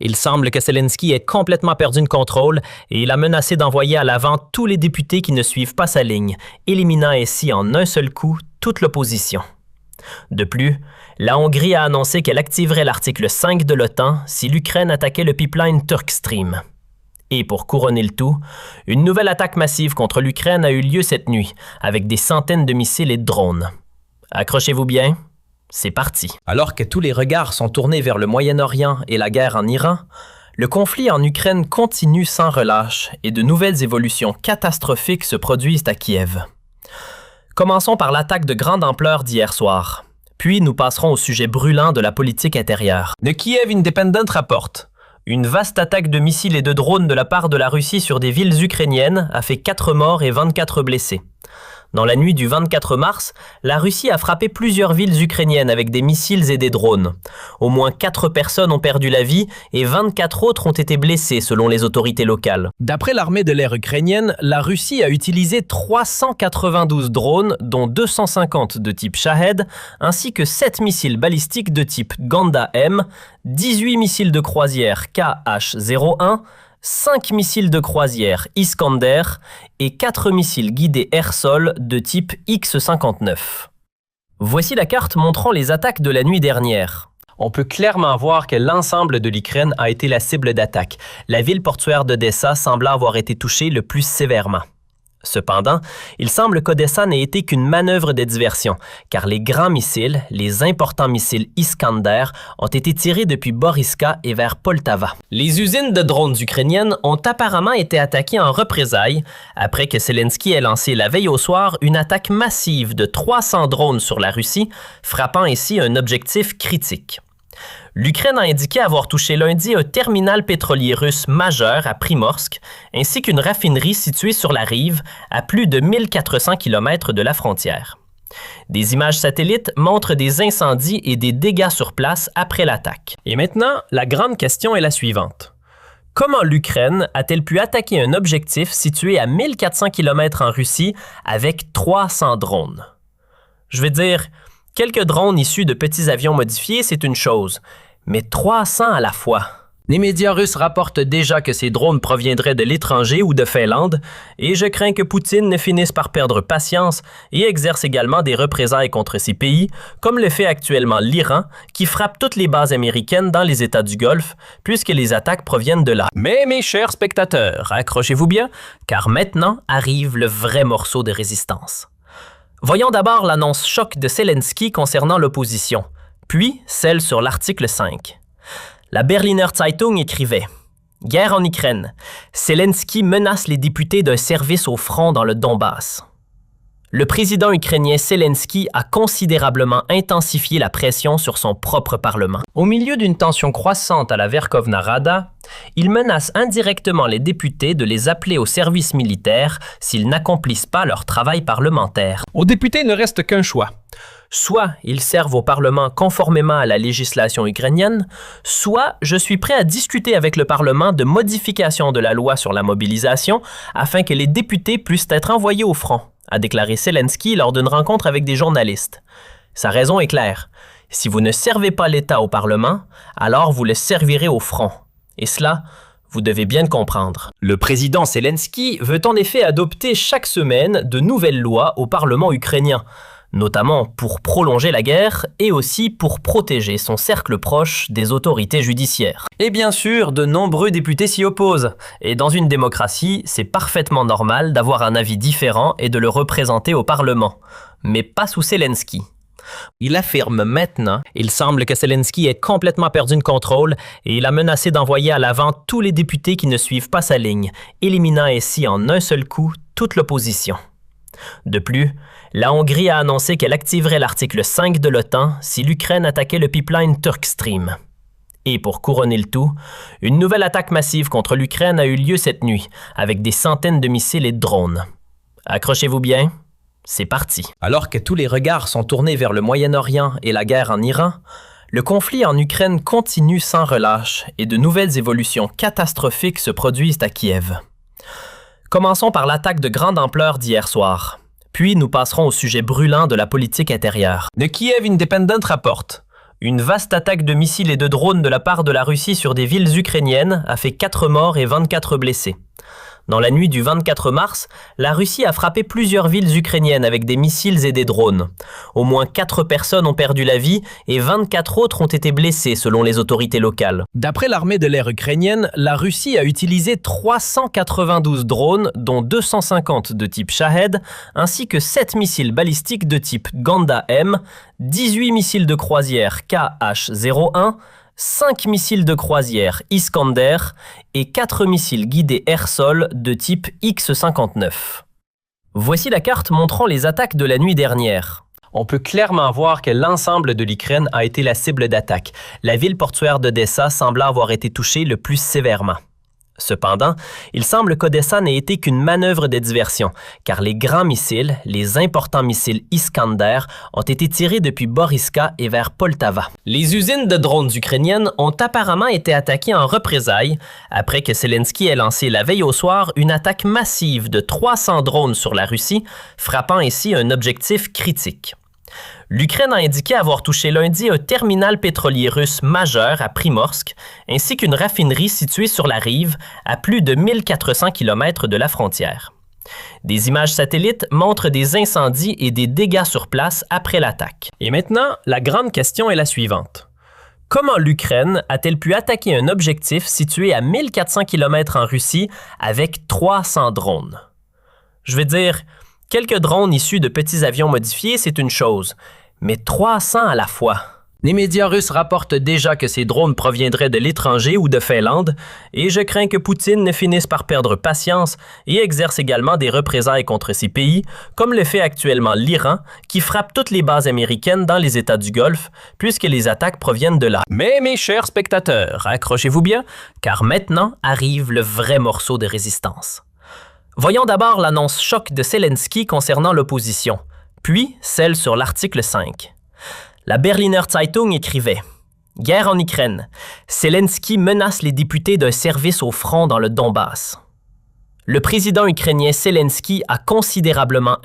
Il semble que Zelensky ait complètement perdu le contrôle et il a menacé d'envoyer à l'avant tous les députés qui ne suivent pas sa ligne, éliminant ainsi en un seul coup toute l'opposition. De plus, la Hongrie a annoncé qu'elle activerait l'article 5 de l'OTAN si l'Ukraine attaquait le pipeline Turk Stream. Et pour couronner le tout, une nouvelle attaque massive contre l'Ukraine a eu lieu cette nuit, avec des centaines de missiles et de drones. Accrochez-vous bien, c'est parti. Alors que tous les regards sont tournés vers le Moyen-Orient et la guerre en Iran, le conflit en Ukraine continue sans relâche et de nouvelles évolutions catastrophiques se produisent à Kiev. Commençons par l'attaque de grande ampleur d'hier soir. Puis nous passerons au sujet brûlant de la politique intérieure. The Kiev Independent rapporte: une vaste attaque de missiles et de drones de la part de la Russie sur des villes ukrainiennes a fait 4 morts et 24 blessés. Dans la nuit du 24 mars, la Russie a frappé plusieurs villes ukrainiennes avec des missiles et des drones. Au moins 4 personnes ont perdu la vie et 24 autres ont été blessées selon les autorités locales. D'après l'armée de l'air ukrainienne, la Russie a utilisé 392 drones, dont 250 de type Shahed, ainsi que 7 missiles balistiques de type Ganda-M, 18 missiles de croisière KH-01, 5 missiles de croisière Iskander et 4 missiles guidés air-sol de type X-59. Voici la carte montrant les attaques de la nuit dernière. On peut clairement voir que l'ensemble de l'Ukraine a été la cible d'attaque. La ville portuaire d'Odessa semble avoir été touchée le plus sévèrement. Cependant, il semble qu'Odessa n'ait été qu'une manœuvre de diversion, car les grands missiles, les importants missiles Iskander, ont été tirés depuis Boryska et vers Poltava. Les usines de drones ukrainiennes ont apparemment été attaquées en représailles, après que Zelensky ait lancé la veille au soir une attaque massive de 300 drones sur la Russie, frappant ainsi un objectif critique. L'Ukraine a indiqué avoir touché lundi un terminal pétrolier russe majeur à Primorsk, ainsi qu'une raffinerie située sur la rive, à plus de 1400 km de la frontière. Des images satellites montrent des incendies et des dégâts sur place après l'attaque. Et maintenant, la grande question est la suivante. Comment l'Ukraine a-t-elle pu attaquer un objectif situé à 1400 km en Russie avec 300 drones? Je veux dire, quelques drones issus de petits avions modifiés, c'est une chose, mais 300 à la fois. Les médias russes rapportent déjà que ces drones proviendraient de l'étranger ou de Finlande, et je crains que Poutine ne finisse par perdre patience et exerce également des représailles contre ces pays, comme le fait actuellement l'Iran, qui frappe toutes les bases américaines dans les États du Golfe, puisque les attaques proviennent de là. Mais mes chers spectateurs, accrochez-vous bien, car maintenant arrive le vrai morceau de résistance. Voyons d'abord l'annonce choc de Zelensky concernant l'opposition, puis celle sur l'article 5. La Berliner Zeitung écrivait « Guerre en Ukraine. Zelensky menace les députés d'un service au front dans le Donbass. » Le président ukrainien Zelensky a considérablement intensifié la pression sur son propre parlement. Au milieu d'une tension croissante à la Verkhovna Rada, il menace indirectement les députés de les appeler au service militaire s'ils n'accomplissent pas leur travail parlementaire. Aux députés ne reste qu'un choix. Soit ils servent au Parlement conformément à la législation ukrainienne, soit je suis prêt à discuter avec le Parlement de modification de la loi sur la mobilisation afin que les députés puissent être envoyés au front, a déclaré Zelensky lors d'une rencontre avec des journalistes. Sa raison est claire. Si vous ne servez pas l'État au Parlement, alors vous le servirez au front. Et cela, vous devez bien le comprendre. Le président Zelensky veut en effet adopter chaque semaine de nouvelles lois au Parlement ukrainien, notamment pour prolonger la guerre et aussi pour protéger son cercle proche des autorités judiciaires. Et bien sûr, de nombreux députés s'y opposent. Et dans une démocratie, c'est parfaitement normal d'avoir un avis différent et de le représenter au Parlement. Mais pas sous Zelensky. Il affirme maintenant, il semble que Zelensky ait complètement perdu le contrôle et il a menacé d'envoyer à l'avant tous les députés qui ne suivent pas sa ligne, éliminant ainsi en un seul coup toute l'opposition. De plus, la Hongrie a annoncé qu'elle activerait l'article 5 de l'OTAN si l'Ukraine attaquait le pipeline Turk Stream. Et pour couronner le tout, une nouvelle attaque massive contre l'Ukraine a eu lieu cette nuit, avec des centaines de missiles et de drones. Accrochez-vous bien, c'est parti. Alors que tous les regards sont tournés vers le Moyen-Orient et la guerre en Iran, le conflit en Ukraine continue sans relâche et de nouvelles évolutions catastrophiques se produisent à Kiev. Commençons par l'attaque de grande ampleur d'hier soir. Puis nous passerons au sujet brûlant de la politique intérieure. The Kiev Independent rapporte: Une vaste attaque de missiles et de drones de la part de la Russie sur des villes ukrainiennes a fait 4 morts et 24 blessés. Dans la nuit du 24 mars, la Russie a frappé plusieurs villes ukrainiennes avec des missiles et des drones. Au moins 4 personnes ont perdu la vie et 24 autres ont été blessées selon les autorités locales. D'après l'armée de l'air ukrainienne, la Russie a utilisé 392 drones, dont 250 de type Shahed, ainsi que 7 missiles balistiques de type Ganda-M, 18 missiles de croisière KH-01, 5 missiles de croisière Iskander et 4 missiles guidés air-sol de type X-59. Voici la carte montrant les attaques de la nuit dernière. On peut clairement voir que l'ensemble de l'Ukraine a été la cible d'attaque. La ville portuaire d'Odessa semble avoir été touchée le plus sévèrement. Cependant, il semble qu'Odessa n'ait été qu'une manœuvre de diversion, car les grands missiles, les importants missiles Iskander, ont été tirés depuis Boriska et vers Poltava. Les usines de drones ukrainiennes ont apparemment été attaquées en représailles, après que Zelensky ait lancé la veille au soir une attaque massive de 300 drones sur la Russie, frappant ainsi un objectif critique. L'Ukraine a indiqué avoir touché lundi un terminal pétrolier russe majeur à Primorsk, ainsi qu'une raffinerie située sur la rive, à plus de 1400 km de la frontière. Des images satellites montrent des incendies et des dégâts sur place après l'attaque. Et maintenant, la grande question est la suivante. Comment l'Ukraine a-t-elle pu attaquer un objectif situé à 1400 km en Russie avec 300 drones? Je veux dire, quelques drones issus de petits avions modifiés, c'est une chose, mais 300 à la fois. Les médias russes rapportent déjà que ces drones proviendraient de l'étranger ou de Finlande, et je crains que Poutine ne finisse par perdre patience et exerce également des représailles contre ces pays, comme le fait actuellement l'Iran, qui frappe toutes les bases américaines dans les États du Golfe, puisque les attaques proviennent de là. Mais mes chers spectateurs, accrochez-vous bien, car maintenant arrive le vrai morceau de résistance. Voyons d'abord l'annonce choc de Zelensky concernant l'opposition, puis celle sur l'article 5. La Berliner Zeitung écrivait « Guerre en Ukraine. Zelensky menace les députés d'un service au front dans le Donbass. » Le président ukrainien Zelensky a considérablement